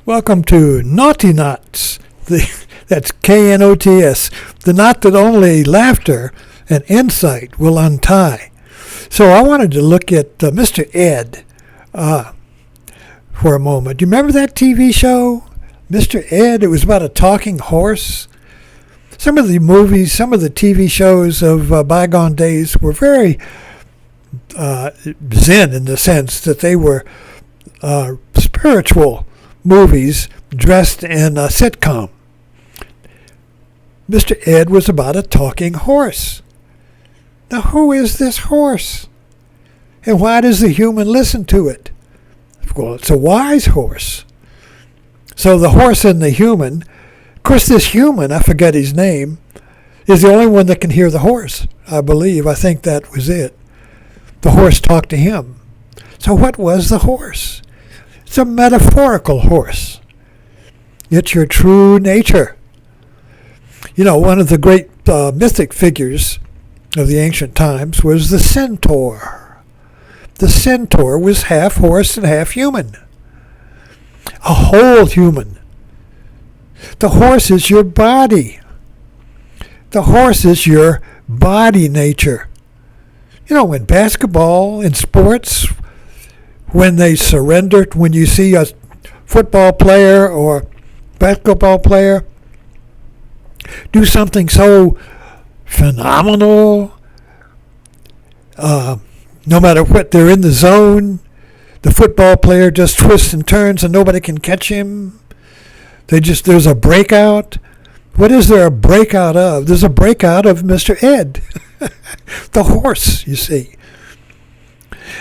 Welcome to Naughty Knots. That's K-N-O-T-S. The knot that only laughter and insight will untie. So I wanted to look at Mr. Ed for a moment. Do you remember that TV show, Mr. Ed? It was about a talking horse. Some of the movies, some of the TV shows of bygone days were very zen in the sense that they were spiritual movies dressed in a sitcom. Mr. Ed was about a talking horse. Now, who is this horse? And why does the human listen to it? Well, it's a wise horse. So the horse and the human, of course this human, I forget his name, is the only one that can hear the horse, I believe. I think that was it. The horse talked to him. So what was the horse? It's a metaphorical horse. It's your true nature. You know, one of the great mythic figures of the ancient times was the centaur. The centaur was half horse and half human. A whole human. The horse is your body. The horse is your body nature. You know, in basketball, in sports, when they surrender, when you see a football player or basketball player do something so phenomenal, no matter what, they're in the zone, the football player just twists and turns and nobody can catch him. There's a breakout. What is there a breakout of? There's a breakout of Mr. Ed, the horse, you see.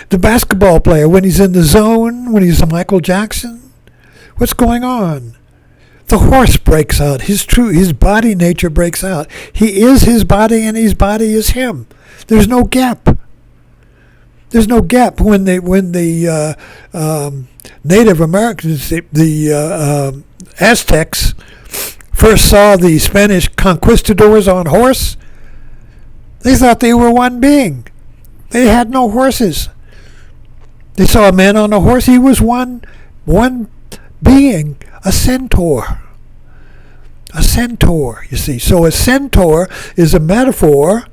The basketball player, when he's in the zone, when he's a Michael Jackson, what's going on? The horse breaks out. His body nature breaks out. He is his body and his body is him. There's no gap. There's no gap. When the Native Americans, the Aztecs, first saw the Spanish conquistadors on horse, they thought they were one being. They had no horses. They saw a man on a horse. He was one being, a centaur. A centaur, you see. So a centaur is a metaphor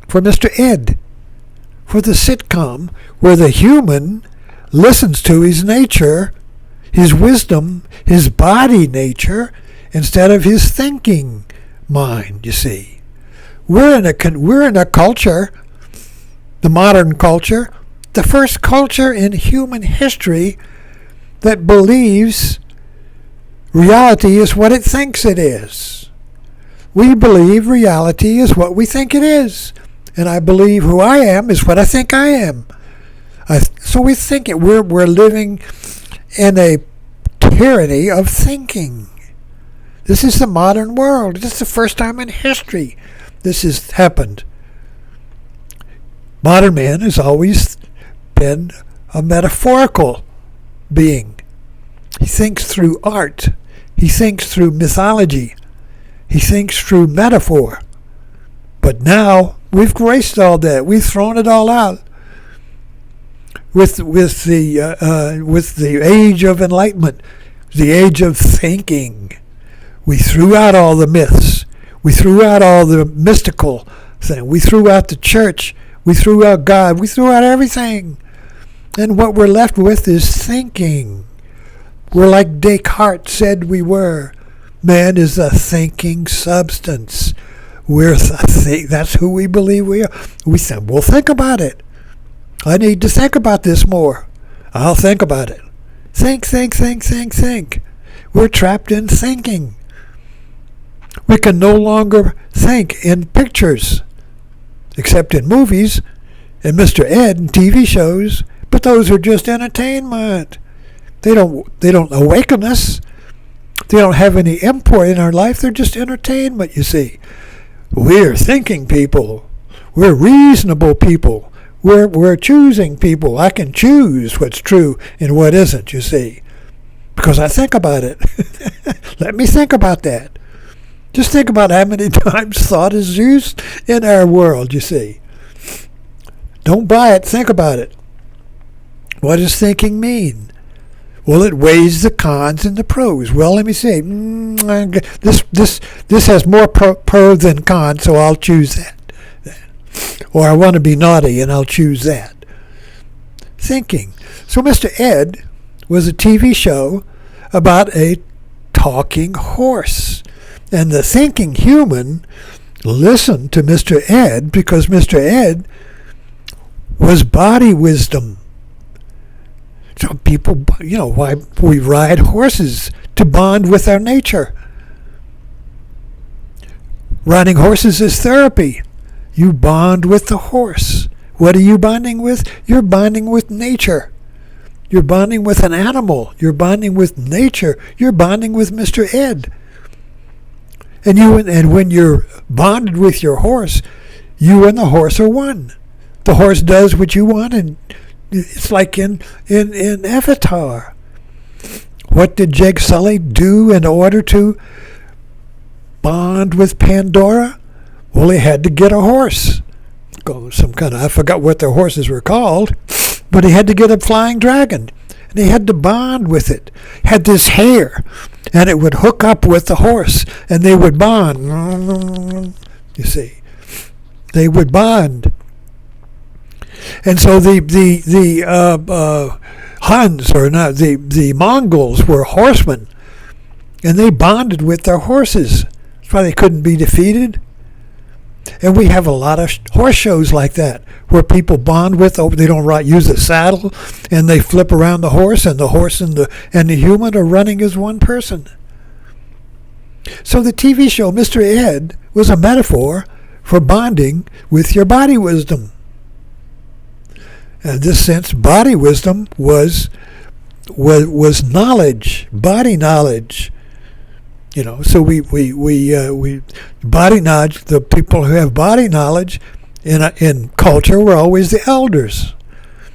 for Mr. Ed, for the sitcom where the human listens to his nature, his wisdom, his body nature, instead of his thinking mind, you see. We're in a culture, the modern culture, the first culture in human history that believes reality is what it thinks it is. We believe reality is what we think it is. And I believe who I am is what I think I am. So we think it. We're living in a tyranny of thinking. This is the modern world. This is the first time in history this has happened. Modern man has always been a metaphorical being. He thinks through art. He thinks through mythology. He thinks through metaphor. But now we've erased all that. We've thrown it all out. With the age of enlightenment, the age of thinking, we threw out all the myths. We threw out all the mystical thing. We threw out the church. We threw out God. We threw out everything. And what we're left with is thinking. We're like Descartes said we were. Man is a thinking substance. That's who we believe we are. We said, well, think about it. I need to think about this more. I'll think about it. Think. We're trapped in thinking. We can no longer think in pictures, except in movies and Mr. Ed and TV shows, but those are just entertainment. They don't awaken us. They don't have any import in our life. They're just entertainment, you see. We're thinking people. We're reasonable people. We're choosing people. I can choose what's true and what isn't, you see, because I think about it. Let me think about that. Just think about how many times thought is used in our world, you see. Don't buy it. Think about it. What does thinking mean? Well, it weighs the cons and the pros. Well, let me see. This has more pro than con, so I'll choose that. Or I want to be naughty, and I'll choose that. Thinking. So Mr. Ed was a TV show about a talking horse. And the thinking human listened to Mr. Ed because Mr. Ed was body wisdom. Some people, why we ride horses to bond with our nature. Riding horses is therapy. You bond with the horse. What are you bonding with? You're bonding with nature. You're bonding with an animal. You're bonding with nature. You're bonding with Mr. Ed. And when you're bonded with your horse, you and the horse are one. The horse does what you want, and it's like in Avatar. What did Jake Sully do in order to bond with Pandora? Well, he had to get a horse. I forgot what the horses were called, but he had to get a flying dragon. And he had to bond with it. Had this hair, and it would hook up with the horse, and they would bond. You see, they would bond. And so the Huns, or not, the Mongols were horsemen, and they bonded with their horses. That's why they couldn't be defeated. And we have a lot of horse shows like that, where people bond with. They don't use a saddle, and they flip around the horse, and the human are running as one person. So the TV show Mr. Ed was a metaphor for bonding with your body wisdom. In this sense, body wisdom was knowledge, body knowledge. So we body knowledge. The people who have body knowledge in culture were always the elders,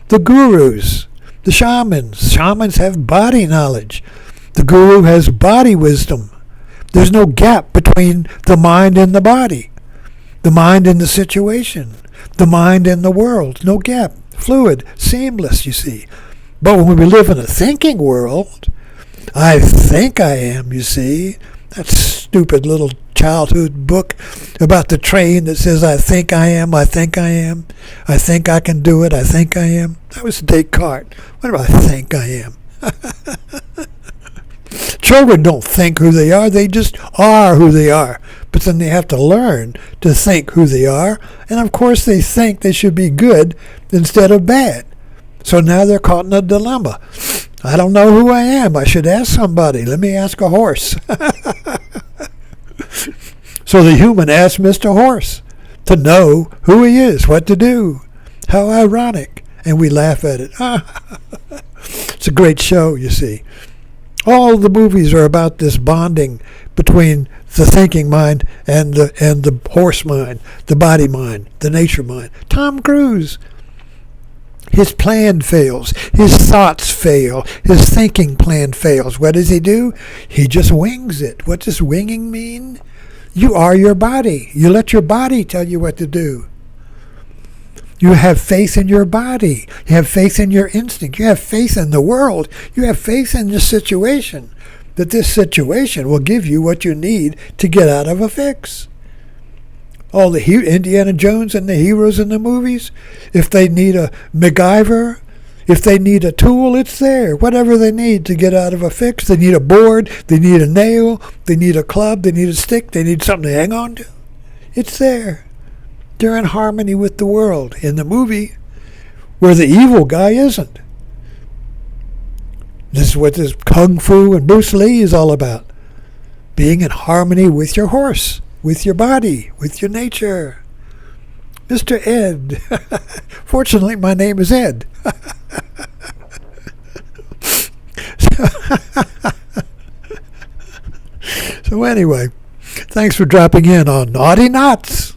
the gurus, the shamans. Shamans have body knowledge. The guru has body wisdom. There's no gap between the mind and the body, the mind and the situation, the mind and the world. No gap. Fluid, seamless, you see. But when we live in a thinking world, I think I am, you see. That stupid little childhood book about the train that says, I think I am, I think I am, I think I can do it, I think I am. That was Descartes. What do I think I am? Children don't think who they are, they just are who they are. But then they have to learn to think who they are. And of course they think they should be good instead of bad. So now they're caught in a dilemma. I don't know who I am. I should ask somebody. Let me ask a horse. So the human asked Mr. Horse to know who he is, what to do. How ironic. And we laugh at it. It's a great show, you see. All the movies are about this bonding between the thinking mind and the horse mind, the body mind, the nature mind. Tom Cruise. His plan fails. His thoughts fail. His thinking plan fails. What does he do? He just wings it. What does winging mean? You are your body. You let your body tell you what to do. You have faith in your body. You have faith in your instinct. You have faith in the world. You have faith in the situation, that this situation will give you what you need to get out of a fix. All the Indiana Jones and the heroes in the movies, if they need a MacGyver, if they need a tool, it's there. Whatever they need to get out of a fix. They need a board, they need a nail, they need a club, they need a stick, they need something to hang on to. It's there. They're in harmony with the world. In the movie, where the evil guy isn't. This is what this Kung Fu and Bruce Lee is all about. Being in harmony with your horse, with your body, with your nature. Mr. Ed. Fortunately, my name is Ed. So anyway, thanks for dropping in on Naughty Knots.